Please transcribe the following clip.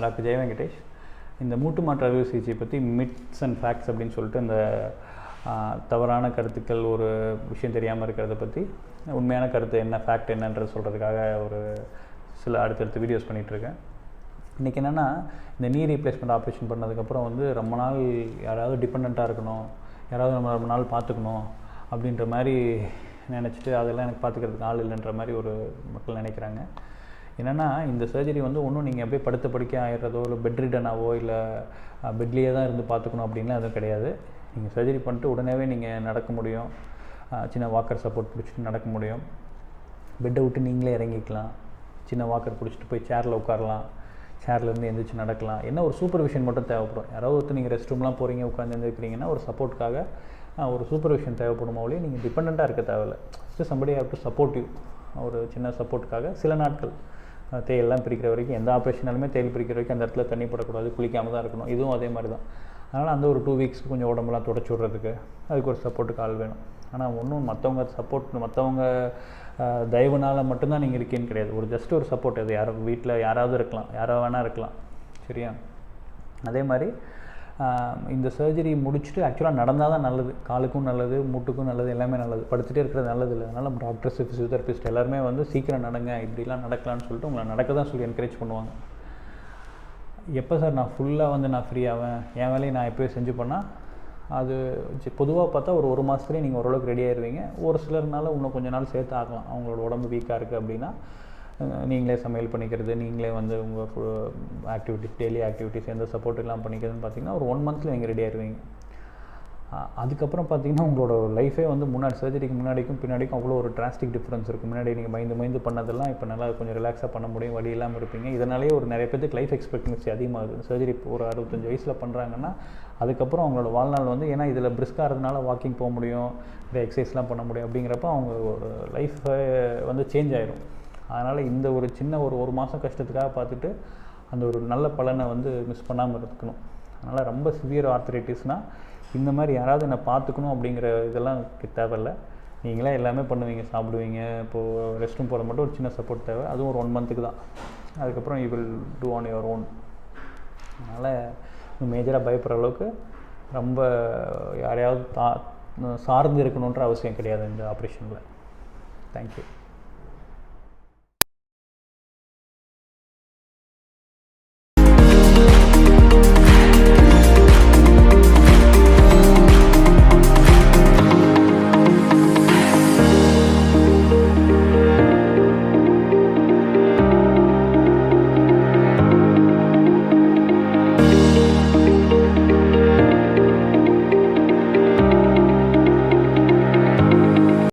Doctor ஜெய வெங்கடேஷ். இந்த மூட்டு மாற்று அறுவை சிகிச்சை பற்றி மிட்ஸ் அண்ட் ஃபேக்ட்ஸ் அப்படின்னு சொல்லிட்டு இந்த தவறான கருத்துக்கள், ஒரு விஷயம் தெரியாமல் இருக்கிறத பற்றி உண்மையான கருத்து என்ன, ஃபேக்ட் என்னன்றது சொல்கிறதுக்காக ஒரு சில அடுத்தடுத்து வீடியோஸ் பண்ணிகிட்ருக்கேன். இன்றைக்கி என்னென்னா, இந்த நீ ரீப்ளேஸ்மெண்ட் ஆப்ரேஷன் பண்ணதுக்கப்புறம் வந்து ரொம்ப நாள் யாராவது டிபெண்ட்டாக இருக்கணும், யாராவது நம்ம ரொம்ப நாள் பார்த்துக்கணும் அப்படின்ற மாதிரி நினச்சிட்டு அதெல்லாம் எனக்கு பார்த்துக்கிறதுக்கு ஆள் இல்லைன்ற மாதிரி ஒரு மக்கள் நினைக்கிறாங்க. என்னென்னா, இந்த சர்ஜரி வந்து ஒன்றும் நீங்கள் அப்படியே படுத்த படுக்க ஆகிடுறதோ இல்லை பெட்ரிடனாவோ இல்லை பெட்லேயே தான் இருந்து பார்த்துக்கணும் அப்படின்லாம் எதுவும் கிடையாது. நீங்கள் சர்ஜரி பண்ணிட்டு உடனேவே நீங்கள் நடக்க முடியும், சின்ன வாக்கர் சப்போர்ட் பிடிச்சிட்டு நடக்க முடியும், பெட்டை விட்டு நீங்களே இறங்கிக்கலாம், சின்ன வாக்கர் பிடிச்சிட்டு போய் சேரில் உட்காரலாம், சேர்லேருந்து எந்திரிச்சு நடக்கலாம். என்ன ஒரு சூப்பர்விஷன் மட்டும் தேவைப்படும். யாராவது ஒருத்தர் நீங்கள் ரெஸ்ட் ரூம்லாம் போகிறீங்க, உட்காந்து எழுந்திருக்கிறீங்கன்னா ஒரு சப்போர்ட்டுக்காக ஒரு சூப்பர்விஷன் தேவைப்படுமோ ஒழிய நீங்கள் டிபெண்ட்டாக இருக்க தேவையில்லை. Just somebody have to support you. ஒரு சின்ன சப்போர்ட்டுக்காக சில நாட்கள் தேயெல்லாம் பிரிக்கிற வரைக்கும், எந்த ஆப்ரேஷனாலுமே தேயில் பிரிக்கிற வரைக்கும் அந்த இடத்துல தண்ணி போடக்கூடாது, குளிக்காமல் தான் இருக்கணும். இதுவும் அதே மாதிரி தான். அதனால் அந்த ஒரு 2 வீக்ஸ்க்கு கொஞ்சம் உடம்புலாம் தொடச்சி விட்றதுக்கு அதுக்கு ஒரு சப்போர்ட்டுக்கு ஆள் வேணும். ஆனால் ஒன்றும் மற்றவங்க சப்போர்ட், மற்றவங்க தயவுனால் மட்டும்தான் நீங்கள் இருக்கேன்னு கிடையாது. ஒரு ஜஸ்ட் ஒரு சப்போர்ட், அது யாரும் வீட்டில் யாராவது இருக்கலாம், யாராவது வேணால் இருக்கலாம், சரியா? அதே மாதிரி இந்த சர்ஜரி முடிச்சுட்டு ஆக்சுவலாக நடந்தால் தான் நல்லது. காலுக்கும் நல்லது, மூட்டுக்கும் நல்லது, எல்லாமே நல்லது. படுத்துகிட்டே இருக்கிறது நல்லது இல்லை. அதனால் நம்ம டாக்டர்ஸ், ஃபிசியோதெரபிஸ்ட் எல்லாருமே வந்து சீக்கிரம் நடங்க, இப்படிலாம் நடக்கலான்னு சொல்லிட்டு உங்களை நடக்க தான் சொல்லி என்கரேஜ் பண்ணுவாங்க. எப்போ சார் நான் ஃபுல்லாக வந்து நான் ஃப்ரீ ஆவேன், என் வேலையை நான் எப்போயும் செஞ்சு பண்ணால் அது பொதுவாக பார்த்தா ஒரு மாதத்துலேயே நீங்கள் ஓரளவுக்கு ரெடி ஆயிடுவீங்க. ஒரு சிலர்னால இன்னும் கொஞ்சம் நாள் சேர்த்து ஆகலாம். அவங்களோட உடம்பு வீக்காக இருக்குது அப்படின்னா நீங்களே சமையல் பண்ணிக்கிறது, நீங்களே வந்து உங்கள் ஆக்டிவிட்டிஸ், டெய்லி ஆக்டிவிட்டிஸ் எந்த சப்போர்ட் எல்லாம் பண்ணிக்கிறதுன்னு பார்த்தீங்கன்னா ஒரு 1 மந்த்தில் நீங்கள் ரெடி ஆயிடுவீங்க. அதுக்கப்புறம் பார்த்தீங்கன்னா உங்களோட லைஃபே வந்து முன்னாடி சர்ஜரிக்கு முன்னாடிக்கும் பின்னாடிக்கும் அவ்வளோ ஒரு டிராஸ்டிக் டிஃப்ரென்ஸ் இருக்குது. முன்னாடி நீங்கள் பயந்து பண்ணதெல்லாம் இப்போ நல்லா கொஞ்சம் ரிலாக்ஸாக பண்ண முடியும், வலி இல்லாமல் இருப்பீங்க. இதனாலேயே ஒரு நிறைய பேருக்கு லைஃப் எக்ஸ்பெக்டன்சி அதிகமாகுது. சர்ஜரி ஒரு 65 வயசில் பண்ணுறாங்கன்னா அதுக்கப்புறம் அவங்களோட வாழ்நாள் வந்து, ஏன்னா இதில் பிரிஸ்காகிறதுனால வாக்கிங் போக முடியும், இல்லை எக்ஸசைஸ்லாம் பண்ண முடியும். அப்படிங்கிறப்ப அவங்க ஒரு லைஃப் வந்து சேஞ்ச் ஆகிடும். அதனால் இந்த ஒரு சின்ன ஒரு மாதம் கஷ்டத்துக்காக பார்த்துட்டு அந்த ஒரு நல்ல பலனை வந்து மிஸ் பண்ணாமல் இருக்கணும். அதனால் ரொம்ப சிவியர் ஆர்த்தரைட்டிஸ்னால் இந்த மாதிரி யாராவது என்னை பார்த்துக்கணும் அப்படிங்கிற இதெல்லாம் தேவையில்லை. நீங்களே எல்லாமே பண்ணுவீங்க, சாப்பிடுவீங்க. இப்போது ரெஸ்ட் ரூம் போகிற மட்டும் ஒரு சின்ன சப்போர்ட் தேவை. அதுவும் ஒரு 1 மந்த்துக்கு தான். அதுக்கப்புறம் you will do on your own. அதனால் மேஜராக பயப்படுற அளவுக்கு ரொம்ப யாரையாவது சார்ந்து இருக்கணுன்ற அவசியம் கிடையாது இந்த ஆப்ரேஷனில். தேங்க்யூ.